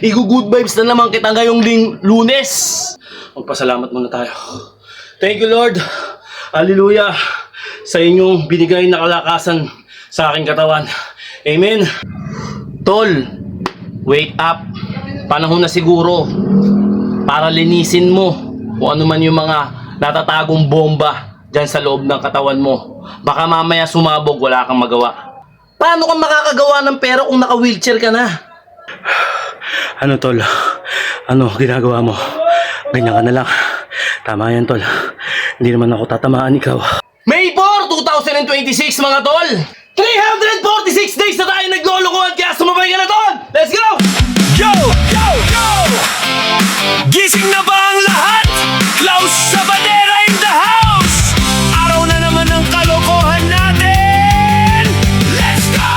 Igu-good vibes na naman kita ngayong Lunes. Magpasalamat muna tayo. Thank you, Lord. Hallelujah. Sa inyong binigay na kalakasan sa aking katawan. Amen. Tol, wake up. Panahon na siguro para linisin mo kung ano man yung mga natatagong bomba dyan sa loob ng katawan mo. Baka mamaya sumabog, wala kang magawa. Paano ka makakagawa ng pera kung naka-wheelchair ka na? Ano tol? Ano ginagawa mo? Ganyan ka na lang. Tama yan tol. Hindi naman ako tatamaan ikaw. May 4, 2026 mga tol! 346 days na tayo naglolokohan kaya sumabay ka na tol! Let's go! Yo! Yo! Yo! Gising na ba ang lahat? Klaus sa bandera in the house! Araw na naman ang kalokohan natin! Let's go!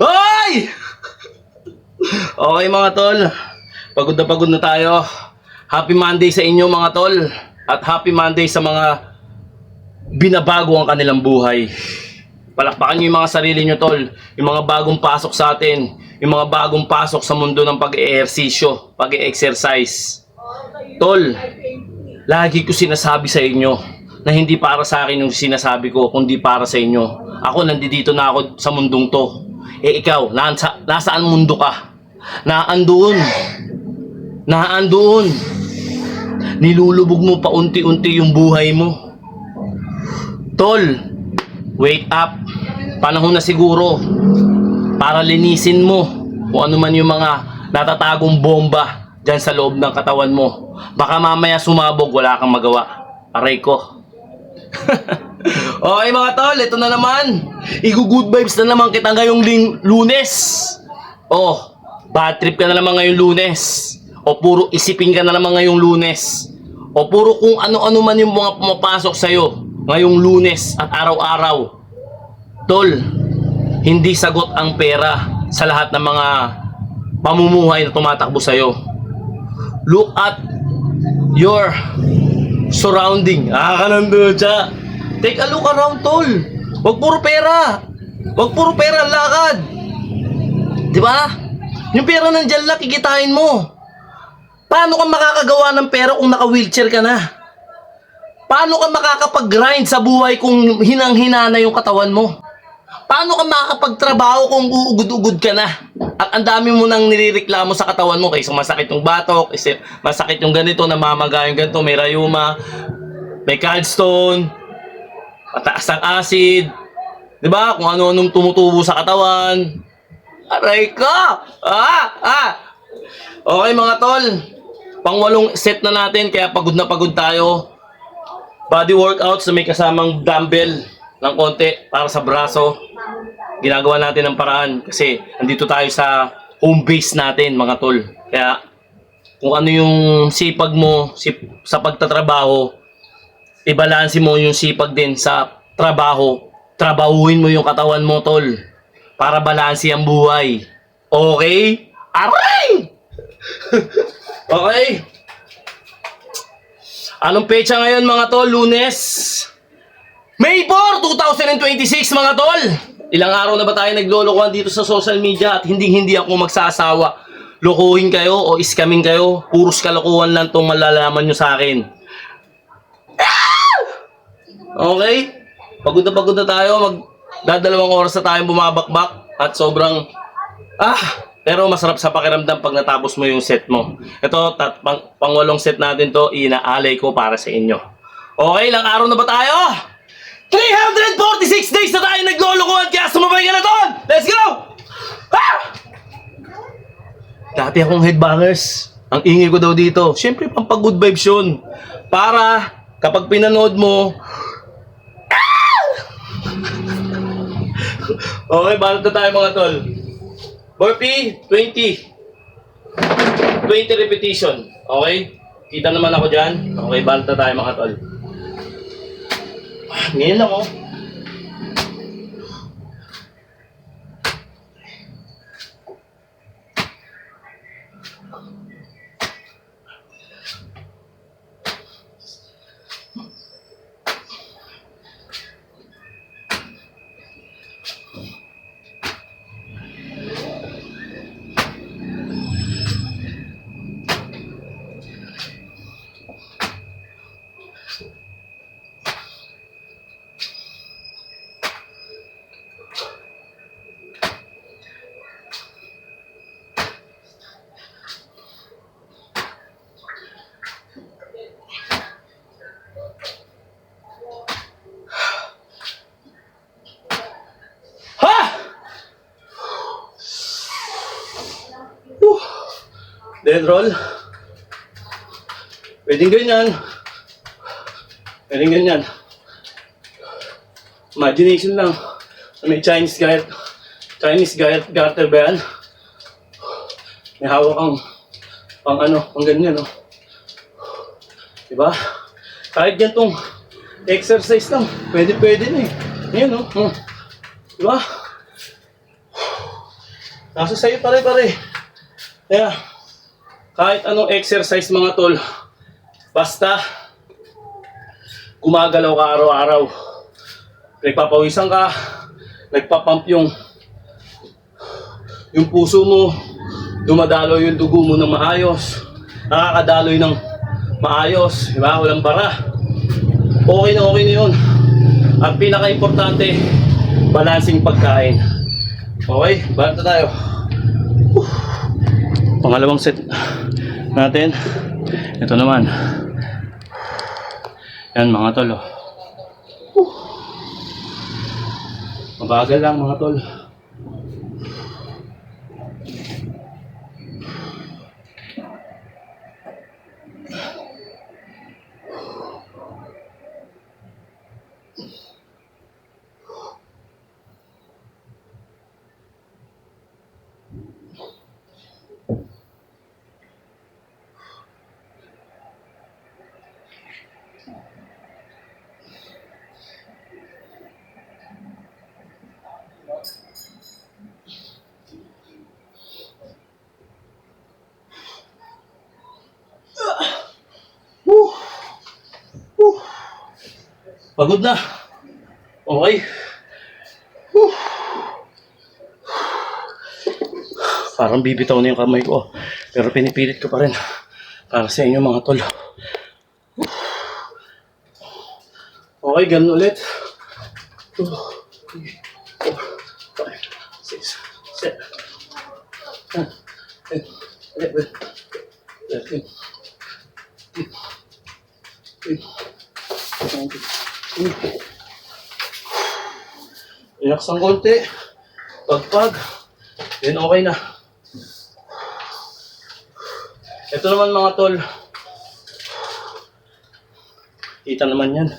Hoy! Okay mga tol, pagod na tayo. Happy Monday sa inyo mga tol. At happy Monday sa mga binabago ang kanilang buhay. Palakpakan nyo yung mga sarili nyo tol. Yung mga bagong pasok sa atin. Yung mga bagong pasok sa mundo ng pag-eehersisyo, pag-e-exercise. Tol, lagi ko sinasabi sa inyo na hindi para sa akin yung sinasabi ko, kundi para sa inyo. Ako, nandito na ako sa mundong to. Eh ikaw, nasaan mundo ka? Naandoon. Nilulubog mo pa unti-unti yung buhay mo. Tol, wake up. Panahon na siguro para linisin mo kung ano man yung mga natatagong bomba dyan sa loob ng katawan mo. Baka mamaya sumabog, wala kang magawa. Aray ko. Okay mga tol, ito na naman. Igu-good vibes na naman kita ngayong Lunes. Oh, bad trip ka na naman ngayong Lunes. O puro isipin ka na naman ngayong Lunes. O puro kung ano-ano man yung mga pumapasok sa'yo ngayong Lunes at araw-araw. Tol, hindi sagot ang pera sa lahat ng mga pamumuhay na tumatakbo sa'yo. Look at your surrounding. Ka nandun siya. Take a look around, tol. Wag puro pera. Wag puro pera ang lakad. Diba? Yung pera nandyan lang, kikitain mo. Paano ka makakagawa ng pera kung naka-wheelchair ka na? Paano ka makakapag-grind sa buhay kung hinang-hina na yung katawan mo? Paano ka makakapagtrabaho kung uugod-ugod ka na? At ang dami mo nang nirereklamo sa katawan mo kaysa masakit yung batok, masakit yung ganito, namamaga yung ganito, may rayuma, may gallstone, mataas ang acid, di ba? Kung ano-anong tumutubo sa katawan. Aray ka! Okay mga tol, pang-8 set na natin kaya pagod na pagod tayo. Body workouts na may kasamang dumbbell ng konti para sa braso. Ginagawa natin ng paraan kasi andito tayo sa home base natin mga tol. Kaya kung ano yung sipag mo sa pagtatrabaho, ibalansi mo yung sipag din sa trabaho. Trabahuin mo yung katawan mo tol para balansi ang buhay. Okay? Aray! Okay. Anong petsa ngayon mga tol? Lunes. May 4, 2026 mga tol. Ilang araw na ba tayo naglolokohan dito sa social media at hindi ako magsasawa. Lokohin kayo o iskamin kayo. Puros kalokohan lang itong malalaman nyo sa akin. Okay? Pagod na tayo. Magdadalawang oras na tayong bumabakbak at sobrang pero masarap sa pakiramdam pag natapos mo yung set mo. Ito, pang-8 set natin to, inaalay ko para sa inyo. Okay, ilang araw na ba tayo? 346 days na tayo naglolokohan kaya sumabay ka na doon! Let's go! Dati akong headbangers. Ang ingay ko daw dito. Siyempre, pampag-good vibes yun. Para kapag pinanood mo, okay, balot na tayo mga tol. Burpee, 20 repetition. Okay? Kita naman ako dyan. Okay, balot na tayo mga tol. Ngayon lang oh. Dead roll. Pwedeng ganyan. Pwedeng ganyan. Imagination lang. May Chinese garter ba yan? May hawak kang pang ganyan, no? Diba? Kahit yan tong exercise lang, pwede na eh. Ayan, no? Diba? Nasa sa'yo pare-pare. Kaya, kahit anong exercise mga tol, basta gumagalaw ka araw-araw. Nagpapawisan ka, nagpapump yung puso mo, dumadaloy yung dugo mo ng maayos, nakakadaloy ng maayos, di ba? Walang bara. Okay na yun. Ang pinaka-importante, balancing pagkain. Okay, banta tayo. Pangalawang set natin. Ito naman. Yan mga tol. Mabagal lang mga tol. Pagod na. Okay. Parang bibitaw na yung kamay ko. Pero pinipilit ko pa rin. Para sa inyo mga tol. Okay, ganun ulit. 2, 3, 4, 5, 6, 7, 8, 11, 13, 14, 15, relax ang konti. Pagpag. Then okay na. Ito naman mga tol. Kita naman yan.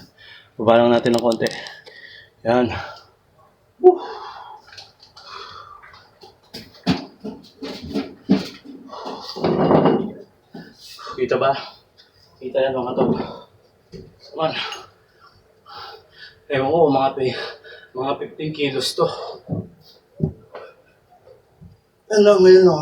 Baba lang natin ng konti. Yan. Woo. Kita ba? Kita yan mga tol. Come on. Ewan ko, mga 15 kilos to. Ano, ngayon o.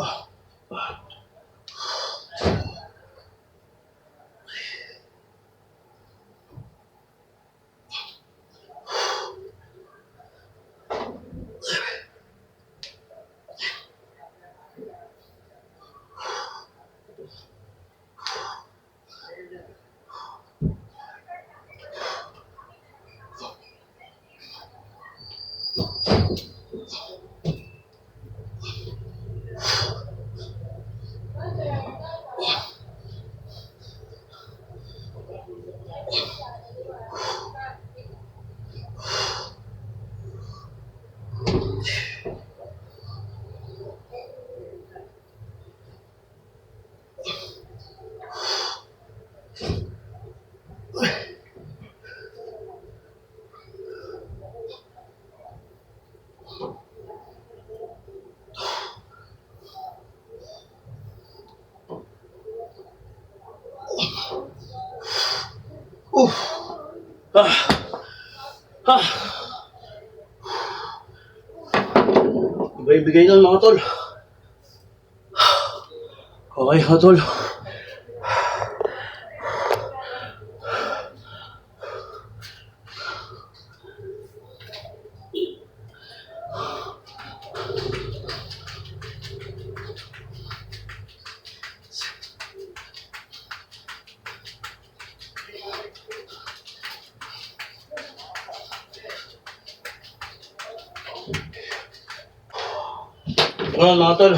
Ibigay nun mga tol. Okay mga tol. Ngayon mga tol,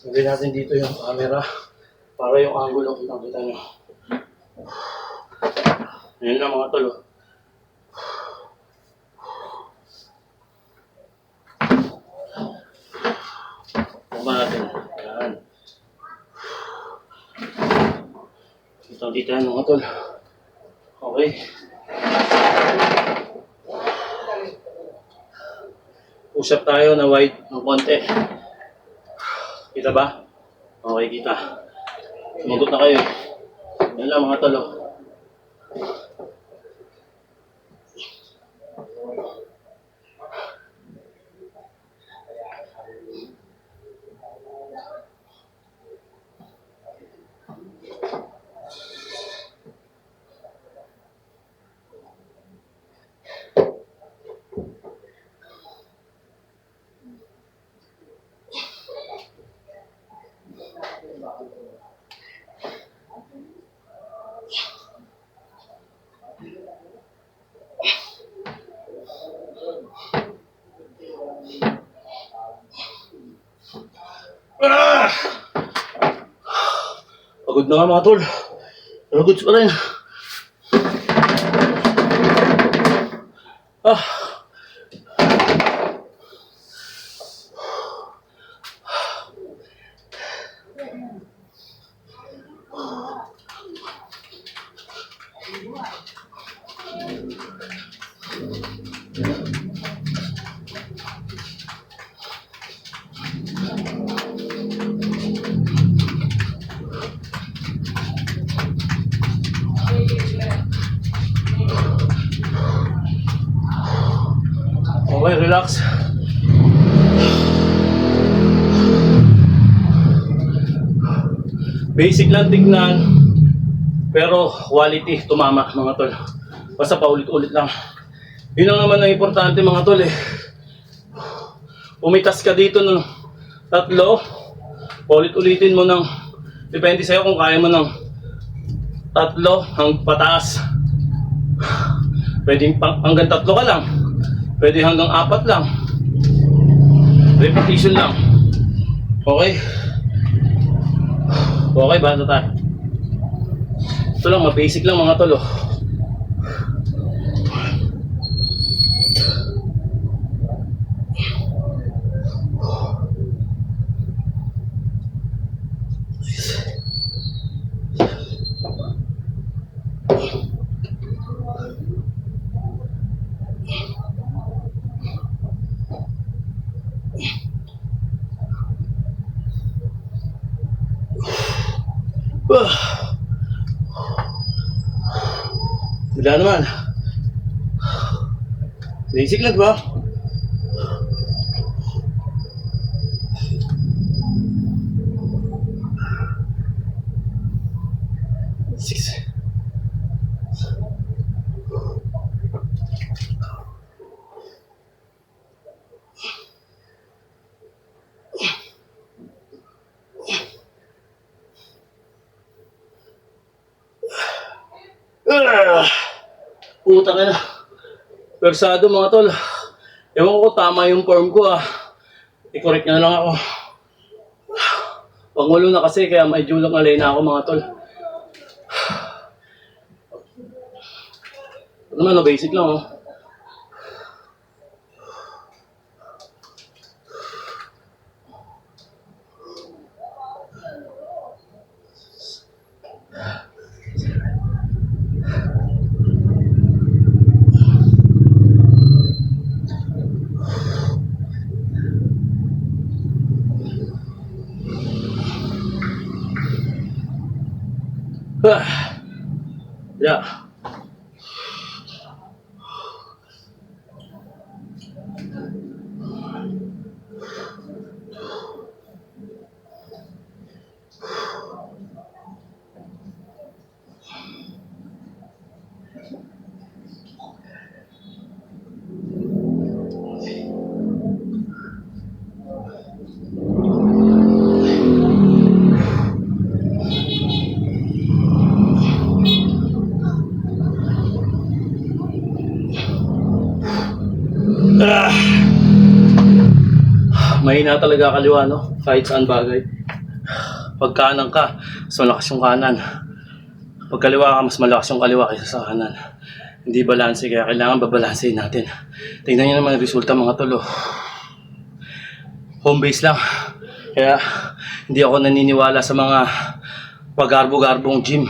lagay natin dito yung camera para yung angulo kita nyo. Ngayon lang mga tol. Tama natin. Kita yan mga tol. Okay. Push up tayo na wide ng konti. Kita ba? Okay, kita. Sumagot na kayo. Yan lang mga tol. Oh. Ah! Pagod na nga mga tol. Pero goods pa rin. Ah. Okay, relax. Basic lang tignan, pero quality tumama mga tol. Basta paulit-ulit lang. Yun lang naman ang importante mga tol eh. Pumitas ka dito ng 3, paulit-ulitin mo ng, depende sa'yo kung kaya mo ng 3 hanggang pataas. Pwede hanggang 3 ka lang. Pwede hanggang 4 lang. Repetition lang. Okay? Okay ba? Ito tayo. Ito lang, mabasic lang mga tol. Oh. Wala naman. Basic lang ba? Six. Putang ina. Persado mga tol. Ewan ko tama yung form ko ah. I-correct na lang ako. Pangulo na kasi kaya medyo lang alay na ako mga tol. Ito naman, basic lang oh. Yeah. Mahina talaga kaliwa, no? Kahit saan bagay. Pag kanan ka, mas malakas yung kanan. Pag kaliwa ka, mas malakas yung kaliwa kaysa sa kanan. Hindi balanse, kaya kailangan babalansehin natin. Tingnan nyo naman ang resulta mga tolo. Home base lang. Kaya hindi ako naniniwala sa mga pag-garbo-garbong gym.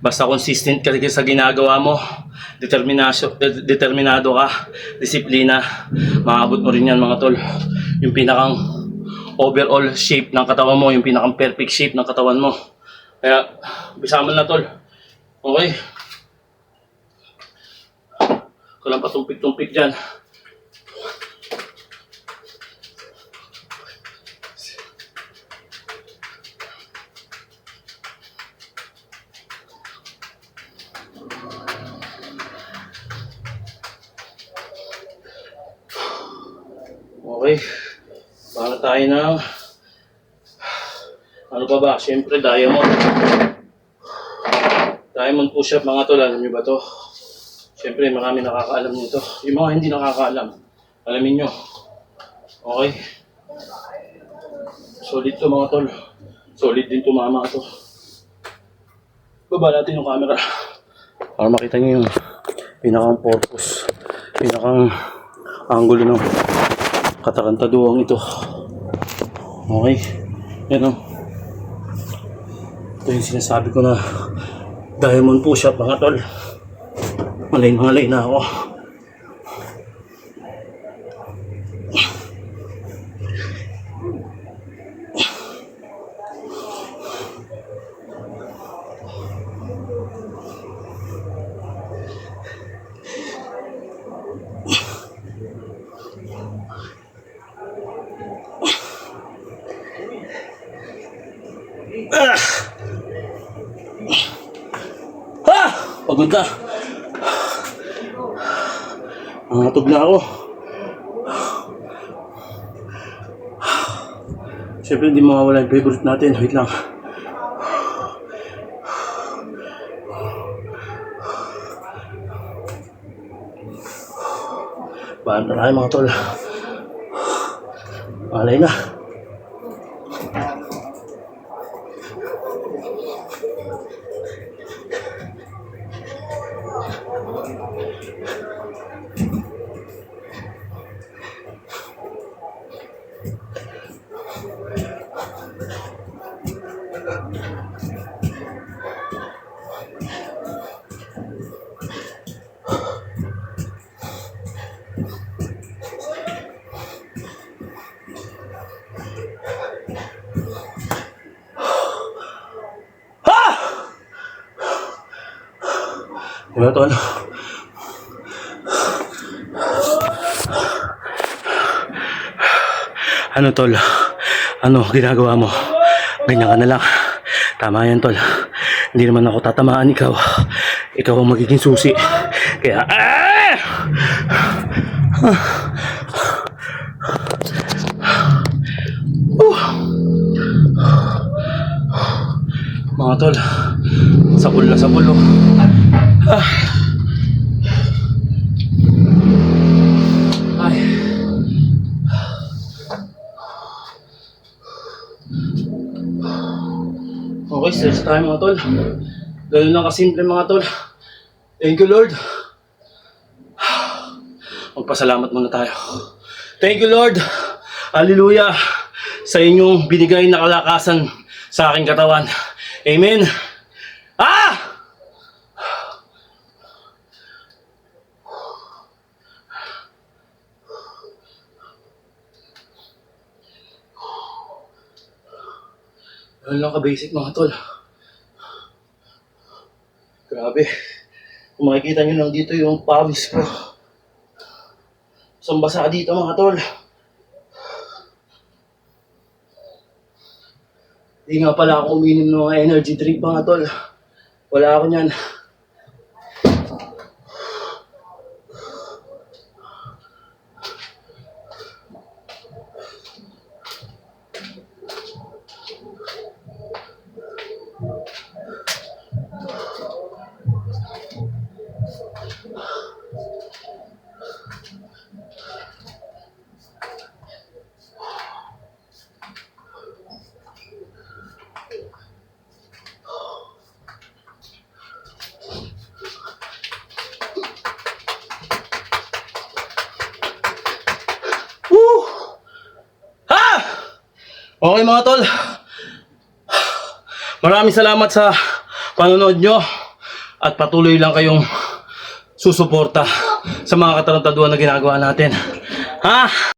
Basta consistent ka sa ginagawa mo, determinado ka, disiplina, maabot mo rin yan mga tol. Yung pinakang overall shape ng katawan mo, yung pinakang perfect shape ng katawan mo. Kaya, bisama na tol. Okay? Kulang patumpik-tumpik dyan. Okay. Para tayo ng ano pa ba? Siyempre, diamond. Diamond push-up mga tol. Alam nyo ba to? Siyempre, marami nakakaalam nito. Yung mga hindi nakakaalam, alamin nyo. Okay? Solid to mga tol. Solid din tumama to. Baba natin yung camera para makita nyo yung pinakang purpose, pinakang angulo ng katarantaduang ito. Okay? Yan o. Ito yung sinasabi ko na diamond push-up mga tol. Malay na ako. Pagod na. Nangatog na ako. Siyempre hindi mawawala yung favorite natin. Wait lang. Bahan na tayo mga tol. Malay na. Diba tol? Ano tol? Ano ginagawa mo? Ganyan ka na lang. Tama yan tol. Hindi naman ako tatamaan ikaw. Ikaw ang magiging susi. Kaya mga tol, sabol na sabol oh. Ay. Okay, stretch tayo mga tol. Ganun lang kasimple mga tol. Thank you Lord. Magpasalamat muna tayo. Thank you Lord. Hallelujah. Sa inyong binigay na kalakasan sa aking katawan. Amen. Ano lang ka-basic mga tol. Grabe. Kung makikita nyo lang dito yung pawis ko. Isang basa dito mga tol. Hindi nga pala ako uminom ng mga energy drink mga tol. Wala ako niyan. Okay mga tol, maraming salamat sa panonood nyo. At patuloy lang kayong susuporta sa mga katarantaduhan na ginagawa natin. Ha?